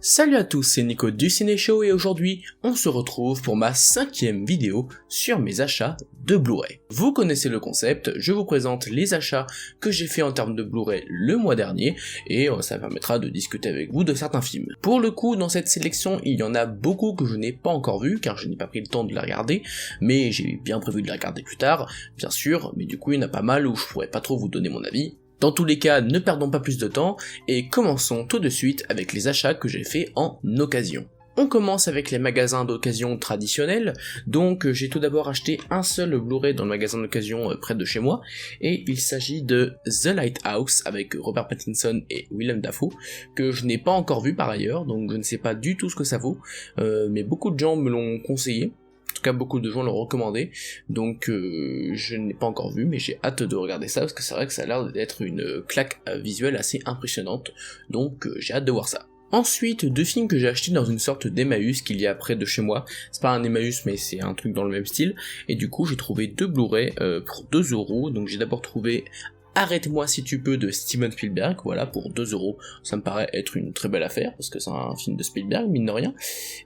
Salut à tous, c'est Nico du Ciné Show et aujourd'hui, on se retrouve pour ma 5e vidéo sur mes achats de Blu-ray. Vous connaissez le concept, je vous présente les achats que j'ai fait en termes de Blu-ray le mois dernier et ça permettra de discuter avec vous de certains films. Pour le coup, dans cette sélection, il y en a beaucoup que je n'ai pas encore vu car je n'ai pas pris le temps de les regarder, mais j'ai bien prévu de les regarder plus tard, bien sûr, mais du coup il y en a pas mal où je pourrais pas trop vous donner mon avis. Dans tous les cas, ne perdons pas plus de temps, et commençons tout de suite avec les achats que j'ai fait en occasion. On commence avec les magasins d'occasion traditionnels, donc j'ai tout d'abord acheté un seul Blu-ray dans le magasin d'occasion près de chez moi, et il s'agit de The Lighthouse avec Robert Pattinson et Willem Dafoe, que je n'ai pas encore vu par ailleurs, donc je ne sais pas du tout ce que ça vaut, mais beaucoup de gens me l'ont conseillé. En tout cas, beaucoup de gens l'ont recommandé, donc je ne l'ai pas encore vu, mais j'ai hâte de regarder ça, parce que c'est vrai que ça a l'air d'être une claque visuelle assez impressionnante, donc j'ai hâte de voir ça. Ensuite, deux films que j'ai achetés dans une sorte d'Emmaüs qu'il y a près de chez moi. C'est pas un Emmaüs, mais c'est un truc dans le même style, et du coup j'ai trouvé deux Blu-ray pour 2€, donc j'ai d'abord trouvé Arrête-moi si tu peux de Steven Spielberg, voilà, pour 2€, ça me paraît être une très belle affaire, parce que c'est un film de Spielberg, mine de rien,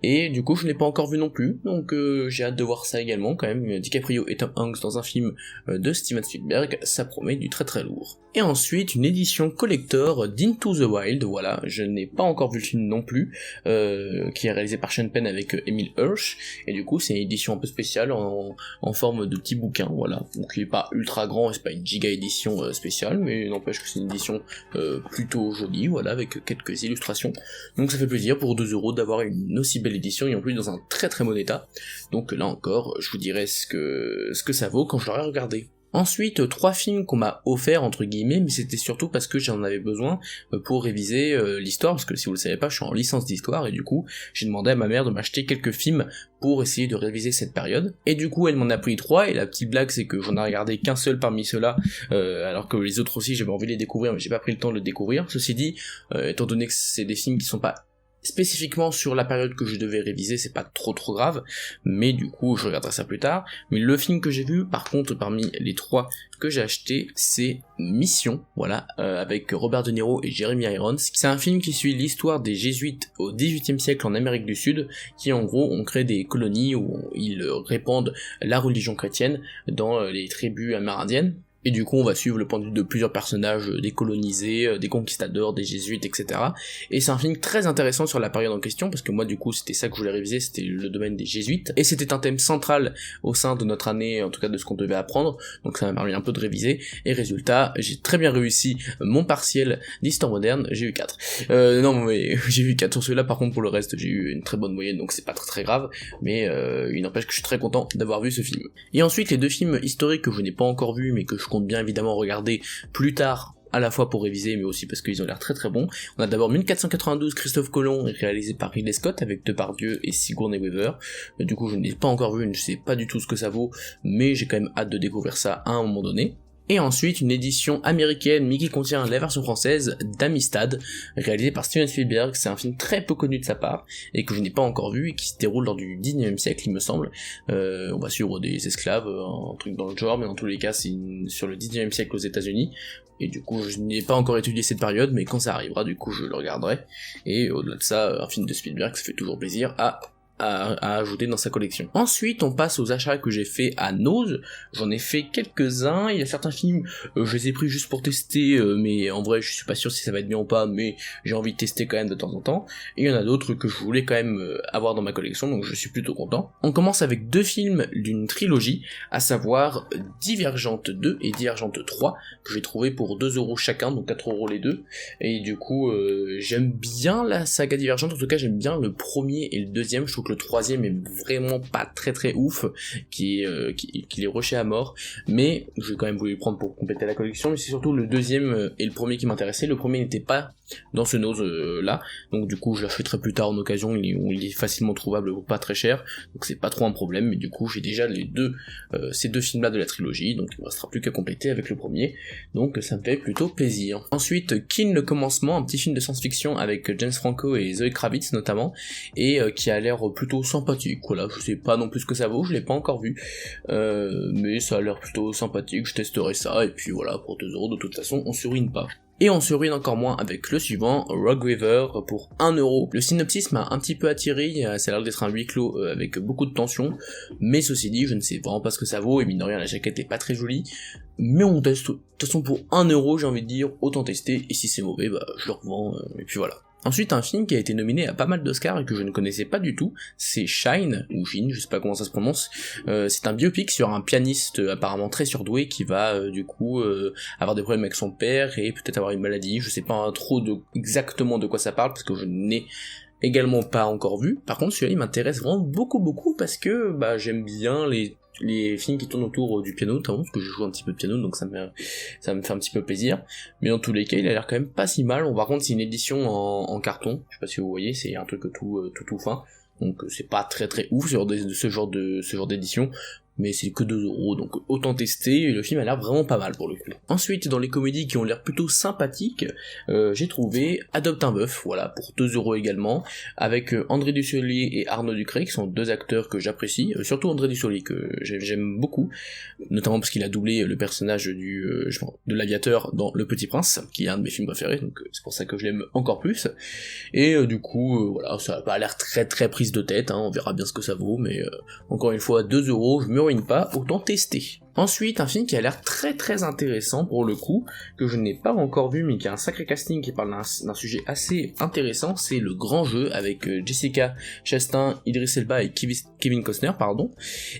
et du coup je ne l'ai pas encore vu non plus, donc j'ai hâte de voir ça également, quand même, DiCaprio et Tom Hanks dans un film de Steven Spielberg, ça promet du très très lourd. Et ensuite, une édition collector d'Into the Wild, voilà, je n'ai pas encore vu le film non plus, qui est réalisé par Sean Penn avec Emile Hirsch, et du coup c'est une édition un peu spéciale, en forme de petit bouquin, voilà, donc il est pas ultra grand, et c'est pas une giga édition spéciale, mais n'empêche que c'est une édition plutôt jolie, voilà, avec quelques illustrations, donc ça fait plaisir pour 2€ d'avoir une aussi belle édition, et en plus dans un très très bon état, donc là encore, je vous dirai ce que ça vaut quand je l'aurai regardé. Ensuite, 3 films qu'on m'a offert entre guillemets, mais c'était surtout parce que j'en avais besoin pour réviser l'histoire, parce que si vous le savez pas, je suis en licence d'histoire, et du coup, j'ai demandé à ma mère de m'acheter quelques films pour essayer de réviser cette période, et du coup elle m'en a pris 3, et la petite blague c'est que j'en ai regardé qu'un seul parmi ceux-là, alors que les autres aussi j'avais envie de les découvrir, mais j'ai pas pris le temps de le découvrir. Ceci dit, étant donné que c'est des films qui sont pas spécifiquement sur la période que je devais réviser, c'est pas trop grave, mais du coup je regarderai ça plus tard. Mais le film que j'ai vu, par contre, parmi les 3 que j'ai acheté, c'est Mission, voilà, avec Robert De Niro et Jeremy Irons. C'est un film qui suit l'histoire des jésuites au XVIIIe siècle en Amérique du Sud, qui en gros ont créé des colonies où ils répandent la religion chrétienne dans les tribus amérindiennes. Et du coup on va suivre le point de vue de plusieurs personnages décolonisés, des conquistadors, des jésuites, etc. Et c'est un film très intéressant sur la période en question, parce que moi du coup c'était ça que je voulais réviser, c'était le domaine des jésuites, et c'était un thème central au sein de notre année, en tout cas de ce qu'on devait apprendre, donc ça m'a permis un peu de réviser, et résultat, j'ai très bien réussi mon partiel d'histoire moderne, j'ai eu 4. Non mais j'ai eu 4 sur celui-là, par contre pour le reste j'ai eu une très bonne moyenne, donc c'est pas très grave, mais il n'empêche que je suis très content d'avoir vu ce film. Et ensuite les 2 films historiques que je n'ai pas encore vus, mais que je compte bien évidemment regarder plus tard, à la fois pour réviser mais aussi parce qu'ils ont l'air très très bons. On a d'abord 1492 Christophe Colomb, réalisé par Ridley Scott avec Depardieu et Sigourney Weaver. Du coup je ne l'ai pas encore vu, je ne sais pas du tout ce que ça vaut, mais j'ai quand même hâte de découvrir ça à un moment donné. Et ensuite une édition américaine mais qui contient la version française d'Amistad, réalisée par Steven Spielberg. C'est un film très peu connu de sa part et que je n'ai pas encore vu et qui se déroule lors du 19e siècle il me semble. On va suivre des esclaves, un truc dans le genre, mais dans tous les cas c'est sur le 19e siècle aux États-Unis. Et du coup je n'ai pas encore étudié cette période, mais quand ça arrivera du coup je le regarderai. Et au-delà de ça, un film de Spielberg ça fait toujours plaisir à ajouter dans sa collection. Ensuite, on passe aux achats que j'ai fait à Nose. J'en ai fait quelques-uns. Il y a certains films, je les ai pris juste pour tester, mais en vrai, je suis pas sûr si ça va être bien ou pas, mais j'ai envie de tester quand même de temps en temps. Et il y en a d'autres que je voulais quand même avoir dans ma collection, donc je suis plutôt content. On commence avec 2 films d'une trilogie, à savoir Divergente 2 et Divergente 3, que j'ai trouvé pour 2€ chacun, donc 4€ les deux. Et du coup, j'aime bien la saga Divergente, en tout cas j'aime bien le premier et le deuxième. Je trouve que le 3e est vraiment pas très ouf, qui est rushé à mort, mais j'ai quand même voulu le prendre pour compléter la collection. Mais c'est surtout le 2e et le premier qui m'intéressait. Le premier n'était pas dans ce Nose là, donc du coup je l'achèterai plus tard en occasion, il est facilement trouvable ou pas très cher, donc c'est pas trop un problème. Mais du coup j'ai déjà ces 2 films là de la trilogie, donc il me restera plus qu'à compléter avec le premier, donc ça me fait plutôt plaisir. Ensuite, Kin le commencement, un petit film de science-fiction avec James Franco et Zoe Kravitz notamment, et qui a l'air plutôt sympathique. Voilà, je sais pas non plus ce que ça vaut, je l'ai pas encore vu, mais ça a l'air plutôt sympathique, je testerai ça, et puis voilà, pour 2€ de toute façon on se ruine pas. Et on se ruine encore moins avec le suivant, Rogue River, pour 1€. Le synopsis m'a un petit peu attiré, ça a l'air d'être un huis clos avec beaucoup de tension, mais ceci dit, je ne sais vraiment pas ce que ça vaut, et mine de rien, la jaquette est pas très jolie, mais on teste, de toute façon pour 1€, j'ai envie de dire, autant tester, et si c'est mauvais, bah je le revends, et puis voilà. Ensuite, un film qui a été nominé à pas mal d'Oscars et que je ne connaissais pas du tout, c'est Shine, ou Shine, je sais pas comment ça se prononce. C'est un biopic sur un pianiste apparemment très surdoué qui va du coup avoir des problèmes avec son père et peut-être avoir une maladie. Je sais pas trop exactement de quoi ça parle parce que je n'ai également pas encore vu. Par contre, celui-là il m'intéresse vraiment beaucoup parce que bah j'aime bien les films qui tournent autour du piano, notamment parce que je joue un petit peu de piano, donc ça me fait un petit peu plaisir. Mais dans tous les cas, il a l'air quand même pas si mal. Par contre, c'est une édition en carton. Je sais pas si vous voyez, c'est un truc tout fin. Donc c'est pas très ouf ce genre d'édition. Mais c'est que 2€, donc autant tester, et le film a l'air vraiment pas mal pour le coup. Ensuite, dans les comédies qui ont l'air plutôt sympathiques, j'ai trouvé Adopte un bœuf, voilà, pour 2€ également, avec André Dussolier et Arnaud Ducré, qui sont deux acteurs que j'apprécie, surtout André Dussolier, que j'aime beaucoup, notamment parce qu'il a doublé le personnage de l'aviateur dans Le Petit Prince, qui est un de mes films préférés, donc c'est pour ça que je l'aime encore plus, et du coup, voilà, ça a pas l'air très prise de tête, hein, on verra bien ce que ça vaut, mais encore une fois, 2€, je me ruine pas, autant tester. Ensuite, un film qui a l'air très intéressant pour le coup, que je n'ai pas encore vu mais qui a un sacré casting qui parle d'un sujet assez intéressant, c'est Le Grand Jeu avec Jessica Chastain, Idris Elba et Kevin Costner, pardon.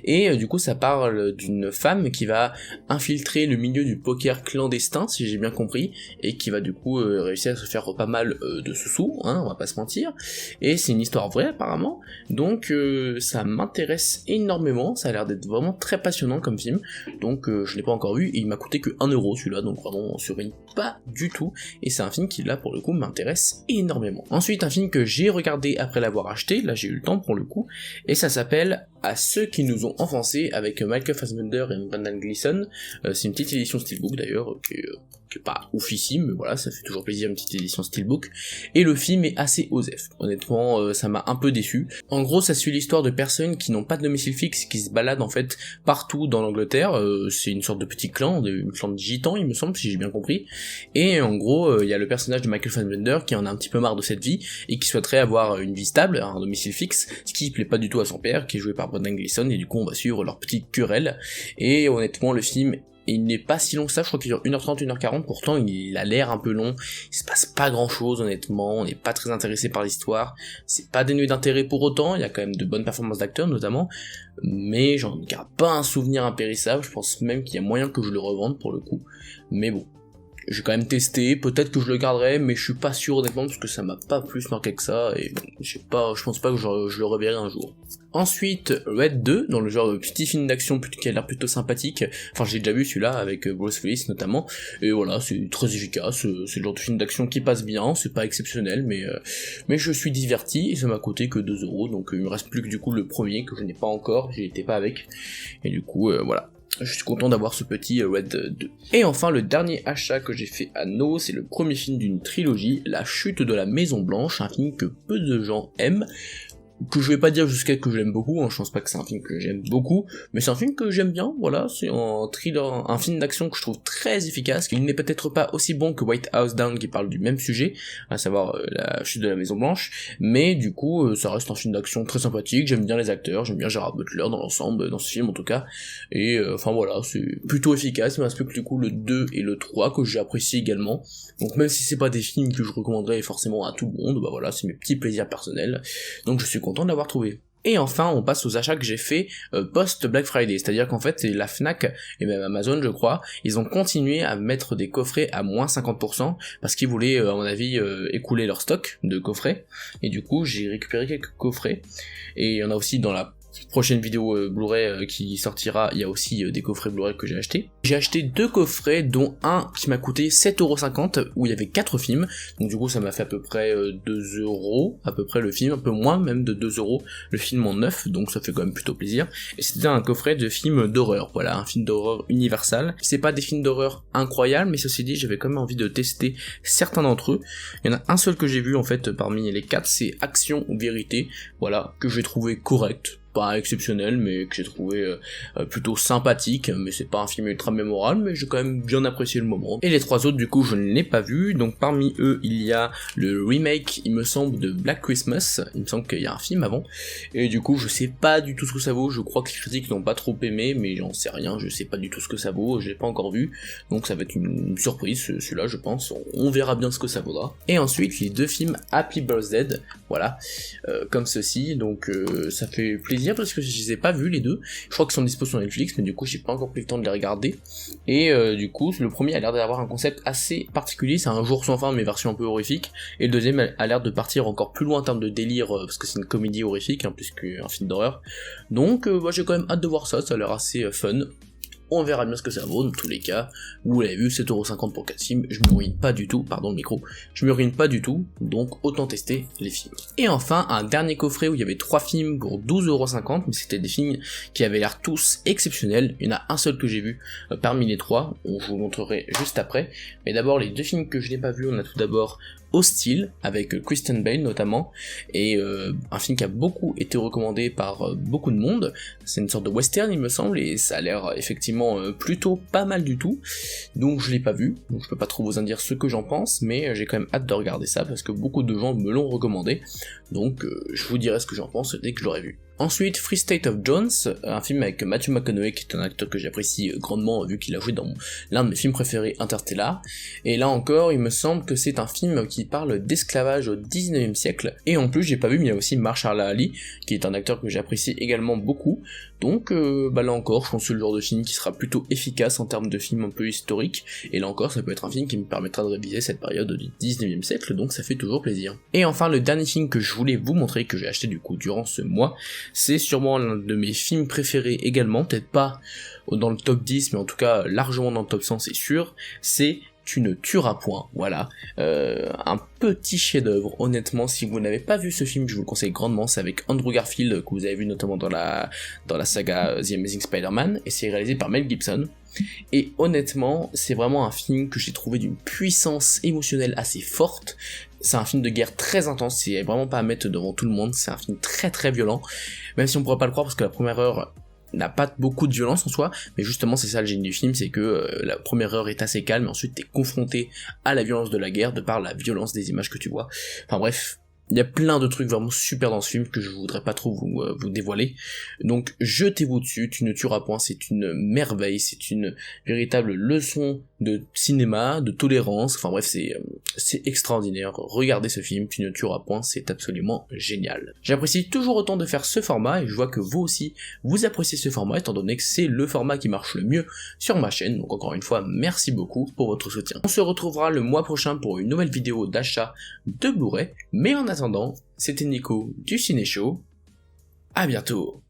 Et du coup ça parle d'une femme qui va infiltrer le milieu du poker clandestin, si j'ai bien compris, et qui va du coup réussir à se faire pas mal de sous, hein, on va pas se mentir. Et c'est une histoire vraie apparemment, donc ça m'intéresse énormément, ça a l'air d'être vraiment très passionnant comme film. Donc je l'ai pas encore vu et il m'a coûté que 1€ celui-là, donc vraiment on se ruine pas du tout, et c'est un film qui là pour le coup m'intéresse énormément. Ensuite un film que j'ai regardé après l'avoir acheté, là j'ai eu le temps pour le coup, et ça s'appelle À ceux qui nous ont enfoncés avec Michael Fassbender et Brendan Gleeson. C'est une petite édition Steelbook d'ailleurs, qui est pas oufissime, mais voilà, ça fait toujours plaisir une petite édition Steelbook, et le film est assez osef. Honnêtement, ça m'a un peu déçu. En gros, ça suit l'histoire de personnes qui n'ont pas de domicile fixe, qui se baladent en fait partout dans l'Angleterre, c'est une sorte de petit clan, une clan de gitans il me semble, si j'ai bien compris, et en gros, il y a le personnage de Michael Fassbender qui en a un petit peu marre de cette vie, et qui souhaiterait avoir une vie stable, un domicile fixe, ce qui plaît pas du tout à son père, qui est joué par Brendan Gleeson, et du coup on va suivre leur petite querelle, et honnêtement le film il n'est pas si long que ça, je crois qu'il dure 1h30, 1h40, pourtant il a l'air un peu long, il se passe pas grand chose honnêtement, on n'est pas très intéressé par l'histoire, c'est pas dénué d'intérêt pour autant, il y a quand même de bonnes performances d'acteurs notamment, mais j'en garde pas un souvenir impérissable, je pense même qu'il y a moyen que je le revende pour le coup, mais bon. J'ai quand même testé, peut-être que je le garderai, mais je suis pas sûr honnêtement parce que ça m'a pas plus marqué que ça, et je pense pas que je le reverrai un jour. Ensuite, Red 2, dans le genre de petit film d'action qui a l'air plutôt sympathique, enfin j'ai déjà vu celui-là avec Bruce Willis notamment, et voilà, c'est très efficace, c'est le genre de film d'action qui passe bien, c'est pas exceptionnel, mais je suis diverti, et ça m'a coûté que 2€, donc il me reste plus que du coup le premier que je n'ai pas encore, j'y étais pas avec, et du coup voilà. Je suis content d'avoir ce petit Red 2. Et enfin, le dernier achat que j'ai fait à Noël, c'est le premier film d'une trilogie, La Chute de la Maison Blanche, un film que peu de gens aiment, que je vais pas dire jusqu'à que j'aime beaucoup, hein, je pense pas que c'est un film que j'aime beaucoup, mais c'est un film que j'aime bien, voilà, c'est un thriller, un film d'action que je trouve très efficace, il n'est peut-être pas aussi bon que White House Down qui parle du même sujet, à savoir la chute de la Maison Blanche, mais du coup ça reste un film d'action très sympathique, j'aime bien les acteurs, j'aime bien Gerard Butler dans l'ensemble, dans ce film en tout cas, et enfin voilà, c'est plutôt efficace, il me reste plus que du coup le 2 et le 3 que j'apprécie également, donc même si c'est pas des films que je recommanderais forcément à tout le monde, bah voilà, c'est mes petits plaisirs personnels, donc je suis content de l'avoir trouvé. Et enfin, on passe aux achats que j'ai fait post Black Friday, c'est-à-dire qu'en fait, la Fnac et même Amazon, je crois, ils ont continué à mettre des coffrets à moins 50% parce qu'ils voulaient, à mon avis, écouler leur stock de coffrets. Et du coup, j'ai récupéré quelques coffrets. Et il y en a aussi dans la prochaine vidéo Blu-ray qui sortira, il y a aussi des coffrets Blu-ray que j'ai achetés. J'ai acheté 2 coffrets, dont un qui m'a coûté 7,50€ où il y avait 4 films, donc du coup ça m'a fait à peu près 2€, à peu près le film, un peu moins même de 2€ le film en neuf, donc ça fait quand même plutôt plaisir, et c'était un coffret de films d'horreur, voilà, un film d'horreur universal. C'est pas des films d'horreur incroyables, mais ceci dit, j'avais quand même envie de tester certains d'entre eux. Il y en a un seul que j'ai vu en fait parmi les 4, c'est Action ou Vérité, voilà, que j'ai trouvé correct. pas exceptionnel, mais que j'ai trouvé plutôt sympathique, mais c'est pas un film ultra mémorable, mais j'ai quand même bien apprécié le moment. Et les trois autres, du coup, je ne l'ai pas vu, donc parmi eux, il y a le remake, il me semble, de Black Christmas, il me semble qu'il y a un film avant, et du coup, je sais pas du tout ce que ça vaut, je crois que les critiques n'ont pas trop aimé, mais j'en sais rien, je sais pas du tout ce que ça vaut, je l'ai pas encore vu, donc ça va être une surprise, celui-là, je pense, on verra bien ce que ça vaudra. Et ensuite, les deux films Happy Birthday, voilà, comme ceci, donc ça fait plaisir parce que je les ai pas vus les deux, je crois qu'ils sont dispo sur Netflix, mais du coup j'ai pas encore pris le temps de les regarder, et du coup le premier a l'air d'avoir un concept assez particulier, c'est un jour sans fin mais version un peu horrifique, et le deuxième a l'air de partir encore plus loin en termes de délire, parce que c'est une comédie horrifique, plus qu'un film d'horreur, donc j'ai quand même hâte de voir ça, ça a l'air assez fun. On verra bien ce que ça vaut, dans tous les cas. Vous l'avez vu, 7,50€ pour 4 films, je me ruine pas du tout, pardon le micro, je me ruine pas du tout, donc autant tester les films. Et enfin, un dernier coffret où il y avait 3 films pour 12,50€, mais c'était des films qui avaient l'air tous exceptionnels, il y en a un seul que j'ai vu parmi les 3, je vous le montrerai juste après, mais d'abord les 2 films que je n'ai pas vus, on a tout d'abord Hostile, avec Kristen Bale notamment, et un film qui a beaucoup été recommandé par beaucoup de monde, c'est une sorte de western il me semble, et ça a l'air effectivement plutôt pas mal du tout, donc je l'ai pas vu, donc je peux pas trop vous en dire ce que j'en pense, mais j'ai quand même hâte de regarder ça, parce que beaucoup de gens me l'ont recommandé, donc je vous dirai ce que j'en pense dès que je l'aurai vu. Ensuite, Free State of Jones, un film avec Matthew McConaughey, qui est un acteur que j'apprécie grandement, vu qu'il a joué dans l'un de mes films préférés, Interstellar, et là encore, il me semble que c'est un film qui parle d'esclavage au 19e siècle, et en plus, j'ai pas vu, mais il y a aussi Mahershala Ali, qui est un acteur que j'apprécie également beaucoup, donc là encore, je pense que c'est le genre de film qui sera plutôt efficace en termes de film un peu historique, et là encore, ça peut être un film qui me permettra de réviser cette période du 19e siècle, donc ça fait toujours plaisir. Et enfin, le dernier film que je voulais vous montrer, que j'ai acheté du coup durant ce mois, c'est sûrement l'un de mes films préférés également, peut-être pas dans le top 10, mais en tout cas largement dans le top 100 c'est sûr, c'est Tu ne tueras point, voilà, un petit chef-d'œuvre, honnêtement, si vous n'avez pas vu ce film, je vous le conseille grandement, c'est avec Andrew Garfield, que vous avez vu notamment dans la saga The Amazing Spider-Man, et c'est réalisé par Mel Gibson, et honnêtement, c'est vraiment un film que j'ai trouvé d'une puissance émotionnelle assez forte, c'est un film de guerre très intense, c'est vraiment pas à mettre devant tout le monde, c'est un film très très violent, même si on pourrait pas le croire parce que la première heure n'a pas beaucoup de violence en soi, mais justement c'est ça le génie du film, c'est que la première heure est assez calme, et ensuite t'es confronté à la violence de la guerre, de par la violence des images que tu vois, enfin bref, il y a plein de trucs vraiment super dans ce film que je voudrais pas trop vous dévoiler, donc jetez-vous dessus, Tu ne tueras point, c'est une merveille, c'est une véritable leçon de cinéma, de tolérance, enfin bref c'est extraordinaire, regardez ce film, Tu ne tueras point, c'est absolument génial. J'apprécie toujours autant de faire ce format, et je vois que vous aussi, vous appréciez ce format, étant donné que c'est le format qui marche le mieux sur ma chaîne, donc encore une fois, merci beaucoup pour votre soutien. On se retrouvera le mois prochain pour une nouvelle vidéo d'achat de Blu-ray, mais en attendant, c'était Nico du Ciné Show, à bientôt.